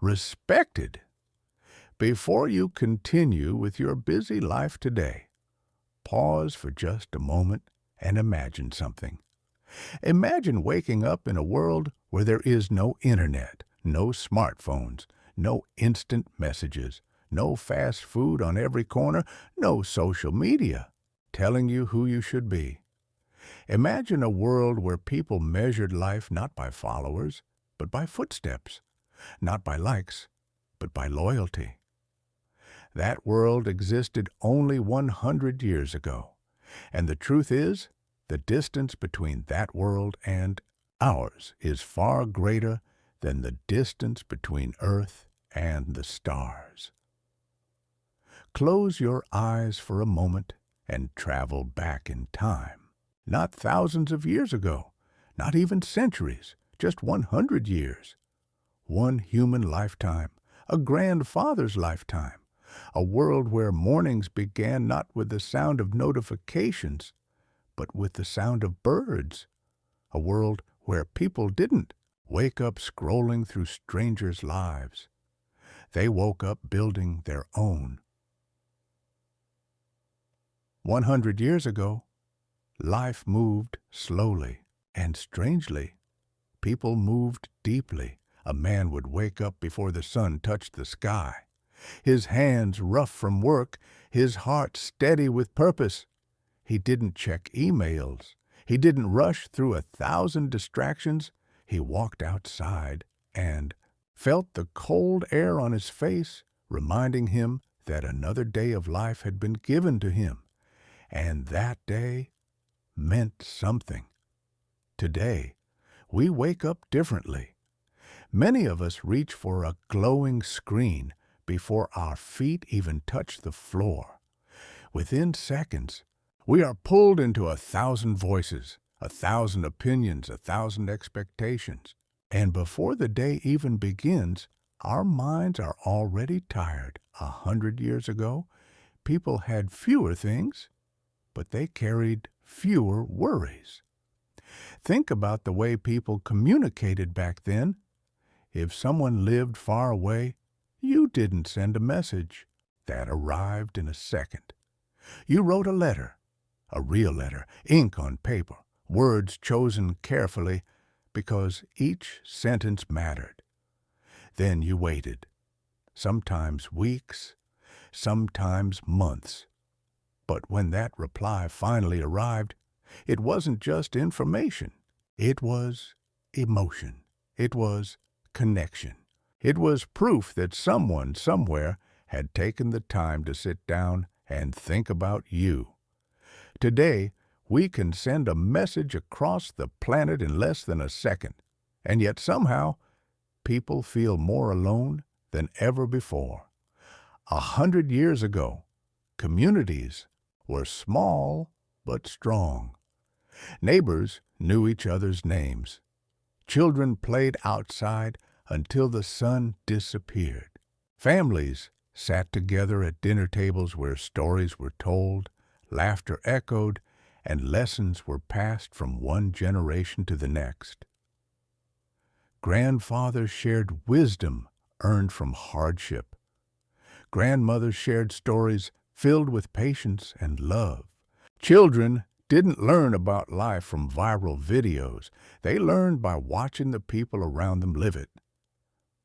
respected. Before you continue with your busy life today, pause for just a moment and imagine something. Imagine waking up in a world where there is no internet, no smartphones, no instant messages, no fast food on every corner, no social media telling you who you should be. Imagine a world where people measured life not by followers, but by footsteps, not by likes, but by loyalty. That world existed only 100 years ago, and the truth is, the distance between that world and ours is far greater than the distance between Earth and the stars. Close your eyes for a moment and travel back in time. Not thousands of years ago, not even centuries, just 100 years. One human lifetime, a grandfather's lifetime, a world where mornings began not with the sound of notifications, but with the sound of birds, a world where people didn't wake up scrolling through strangers' lives. They woke up building their own. 100 years ago, life moved slowly, and strangely, people moved deeply. A man would wake up before the sun touched the sky, his hands rough from work, his heart steady with purpose. He didn't check emails. He didn't rush through 1,000 distractions. He walked outside and felt the cold air on his face, reminding him that another day of life had been given to him, and that day meant something. Today, we wake up differently. Many of us reach for a glowing screen before our feet even touch the floor. Within seconds, we are pulled into 1,000 voices, 1,000 opinions, 1,000 expectations. And before the day even begins, our minds are already tired. 100 years ago, people had fewer things, but they carried fewer worries. Think about the way people communicated back then. If someone lived far away, you didn't send a message. That arrived in a second. You wrote a letter, a real letter, ink on paper, words chosen carefully because each sentence mattered. Then you waited, sometimes weeks, sometimes months. But when that reply finally arrived, it wasn't just information. It was emotion. It was connection. It was proof that someone somewhere had taken the time to sit down and think about you. Today, we can send a message across the planet in less than a second, and yet somehow people feel more alone than ever before. 100 years ago, communities were small but strong. Neighbors knew each other's names. Children played outside until the sun disappeared. Families sat together at dinner tables where stories were told, laughter echoed, and lessons were passed from one generation to the next. Grandfathers shared wisdom earned from hardship. Grandmothers shared stories filled with patience and love. Children didn't learn about life from viral videos. They learned by watching the people around them live it.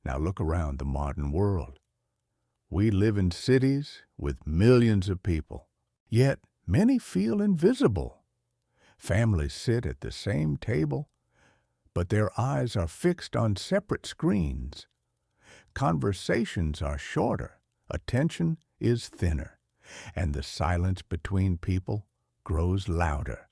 Now look around the modern world. We live in cities with millions of people, yet many feel invisible. Families sit at the same table, but their eyes are fixed on separate screens. Conversations are shorter, attention is thinner, and the silence between people grows louder.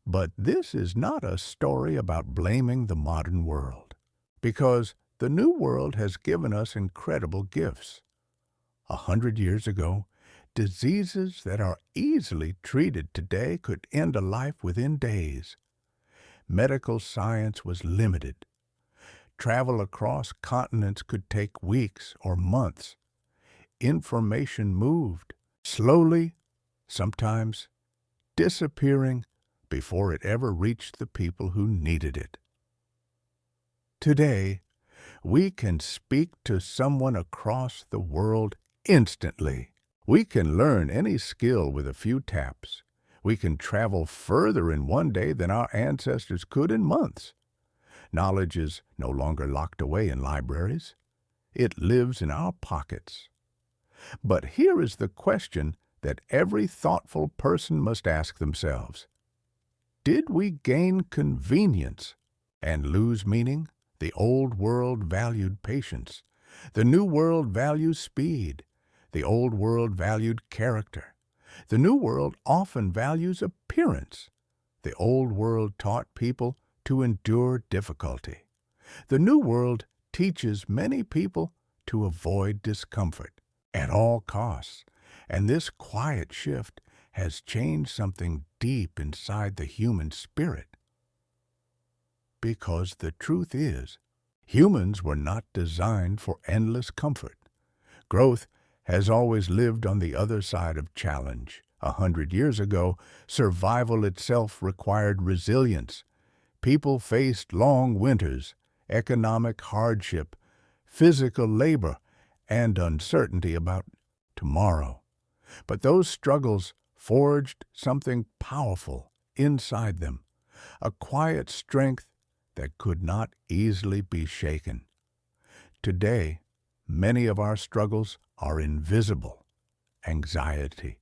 But this is not a story about blaming the modern world, because the new world has given us incredible gifts. 100 years ago, diseases that are easily treated today could end a life within days. Medical science was limited. Travel across continents could take weeks or months. Information moved slowly, sometimes disappearing before it ever reached the people who needed it. Today, we can speak to someone across the world instantly. We can learn any skill with a few taps. We can travel further in one day than our ancestors could in months. Knowledge is no longer locked away in libraries. It lives in our pockets. But here is the question that every thoughtful person must ask themselves. Did we gain convenience and lose meaning? The old world valued patience. The new world values speed. The old world valued character. The new world often values appearance. The old world taught people to endure difficulty. The new world teaches many people to avoid discomfort at all costs. And this quiet shift has changed something deep inside the human spirit. Because the truth is, humans were not designed for endless comfort. Growth has always lived on the other side of challenge. 100 years ago, survival itself required resilience. People faced long winters, economic hardship, physical labor, and uncertainty about tomorrow. But those struggles forged something powerful inside them, a quiet strength that could not easily be shaken. Today, many of our struggles are invisible. Anxiety,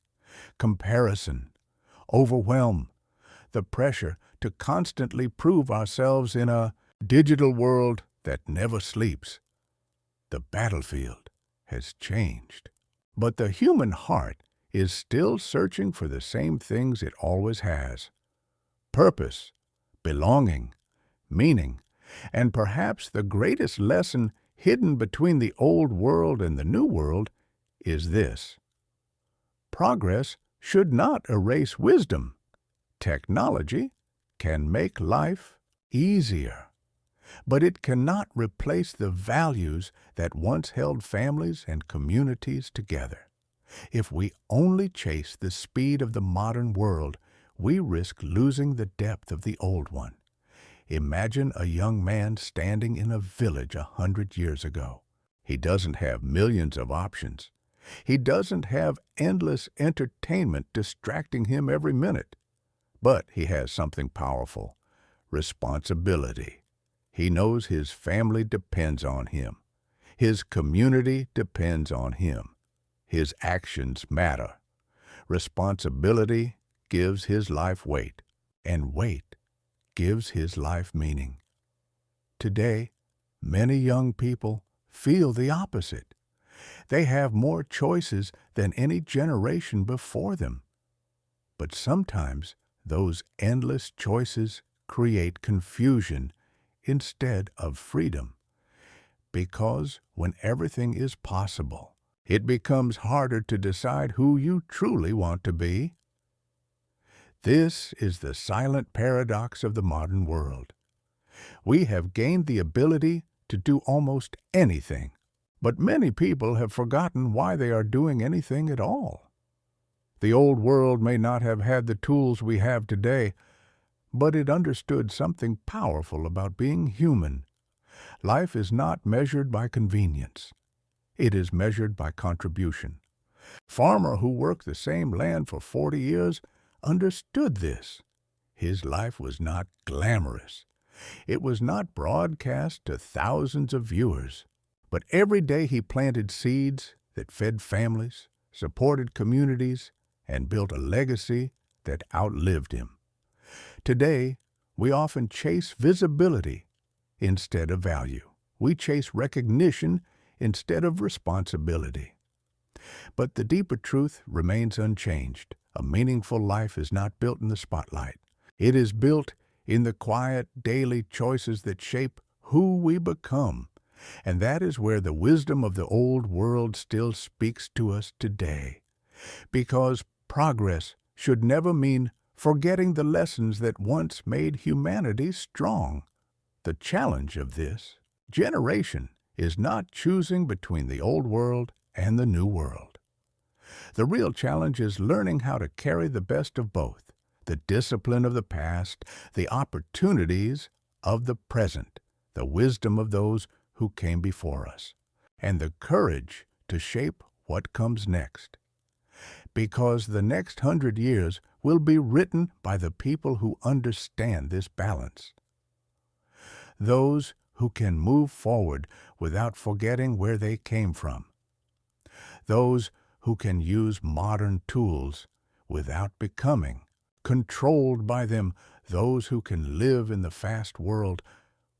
comparison, overwhelm, the pressure to constantly prove ourselves in a digital world that never sleeps. The battlefield has changed. But the human heart is still searching for the same things it always has: purpose, belonging, meaning, and perhaps the greatest lesson hidden between the old world and the new world is this: progress should not erase wisdom. Technology can make life easier, but it cannot replace the values that once held families and communities together. If we only chase the speed of the modern world, we risk losing the depth of the old one. Imagine a young man standing in a village 100 years ago. He doesn't have millions of options. He doesn't have endless entertainment distracting him every minute. But he has something powerful: responsibility. He knows his family depends on him. His community depends on him. His actions matter. Responsibility gives his life weight, and weight gives his life meaning. Today, many young people feel the opposite. They have more choices than any generation before them. But sometimes those endless choices create confusion instead of freedom. Because when everything is possible, it becomes harder to decide who you truly want to be. This is the silent paradox of the modern world. We have gained the ability to do almost anything, but many people have forgotten why they are doing anything at all. The old world may not have had the tools we have today, but it understood something powerful about being human. Life is not measured by convenience. It is measured by contribution. Farmer who worked the same land for 40 years understood this. His life was not glamorous. It was not broadcast to thousands of viewers. But every day he planted seeds that fed families, supported communities, and built a legacy that outlived him. Today, we often chase visibility instead of value. We chase recognition instead of responsibility. But the deeper truth remains unchanged. A meaningful life is not built in the spotlight. It is built in the quiet, daily choices that shape who we become. And that is where the wisdom of the old world still speaks to us today. Because progress should never mean forgetting the lessons that once made humanity strong. The challenge of this generation is not choosing between the old world and the new world. The real challenge is learning how to carry the best of both: the discipline of the past, the opportunities of the present, the wisdom of those who came before us, and the courage to shape what comes next. Because the next 100 years will be written by the people who understand this balance. Those who can move forward without forgetting where they came from. Those who can use modern tools without becoming controlled by them. Those who can live in the fast world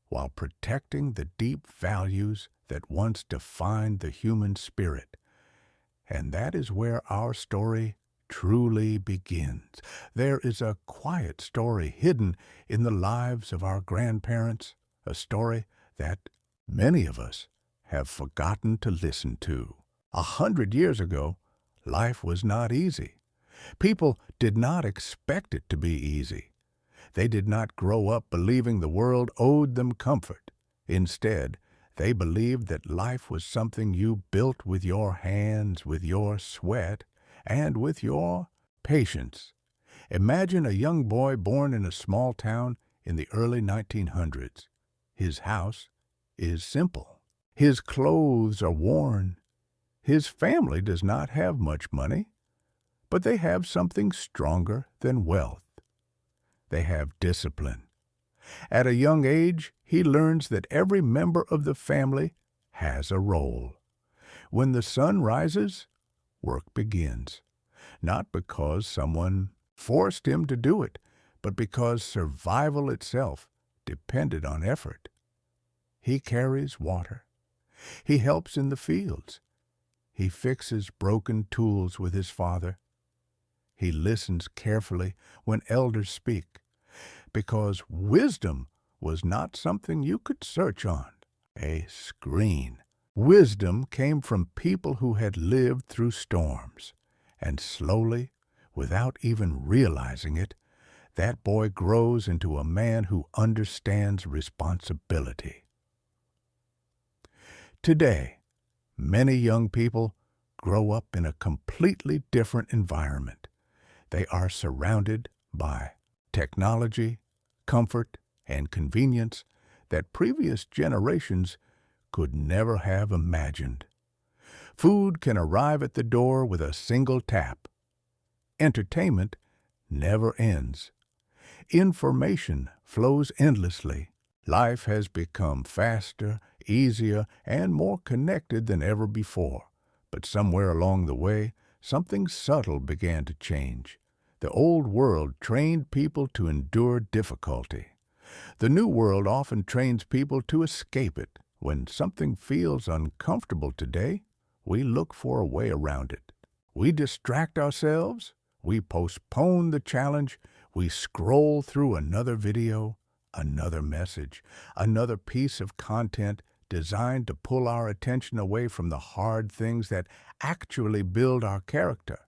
while protecting the deep values that once defined the human spirit. And that is where our story truly begins. There is a quiet story hidden in the lives of our grandparents, a story that many of us have forgotten to listen to. 100 years ago, life was not easy. People did not expect it to be easy. They did not grow up believing the world owed them comfort. Instead, they believed that life was something you built with your hands, with your sweat, and with your patience. Imagine a young boy born in a small town in the early 1900s. His house is simple. His clothes are worn. His family does not have much money, but they have something stronger than wealth. They have discipline. At a young age, he learns that every member of the family has a role. When the sun rises, work begins, not because someone forced him to do it, but because survival itself depended on effort. He carries water. He helps in the fields. He fixes broken tools with his father. He listens carefully when elders speak, because wisdom was not something you could search on a screen. Wisdom came from people who had lived through storms, and slowly, without even realizing it, that boy grows into a man who understands responsibility. Today, many young people grow up in a completely different environment. They are surrounded by technology, comfort, and convenience that previous generations could never have imagined. Food can arrive at the door with a single tap. Entertainment never ends. Information flows endlessly. Life has become faster, easier, and more connected than ever before. But somewhere along the way, something subtle began to change. The old world trained people to endure difficulty. The new world often trains people to escape it. When something feels uncomfortable today, we look for a way around it. We distract ourselves. We postpone the challenge. We scroll through another video, another message, another piece of content designed to pull our attention away from the hard things that actually build our character.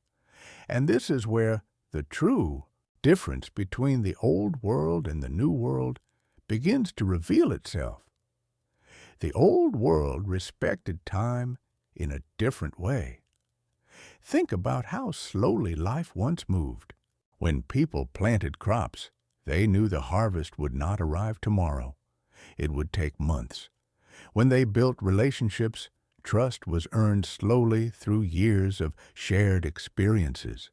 And this is where the true difference between the old world and the new world begins to reveal itself. The old world respected time in a different way. Think about how slowly life once moved. When people planted crops, they knew the harvest would not arrive tomorrow. It would take months. When they built relationships, trust was earned slowly through years of shared experiences.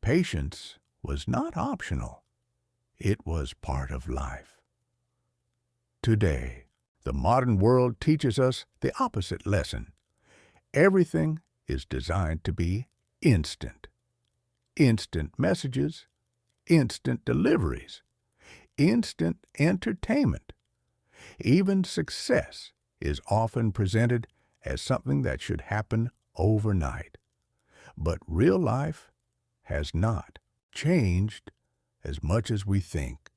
Patience was not optional. It was part of life. Today, the modern world teaches us the opposite lesson. Everything is designed to be instant. Instant messages, instant deliveries, instant entertainment. Even success is often presented as something that should happen overnight. But real life has not changed as much as we think.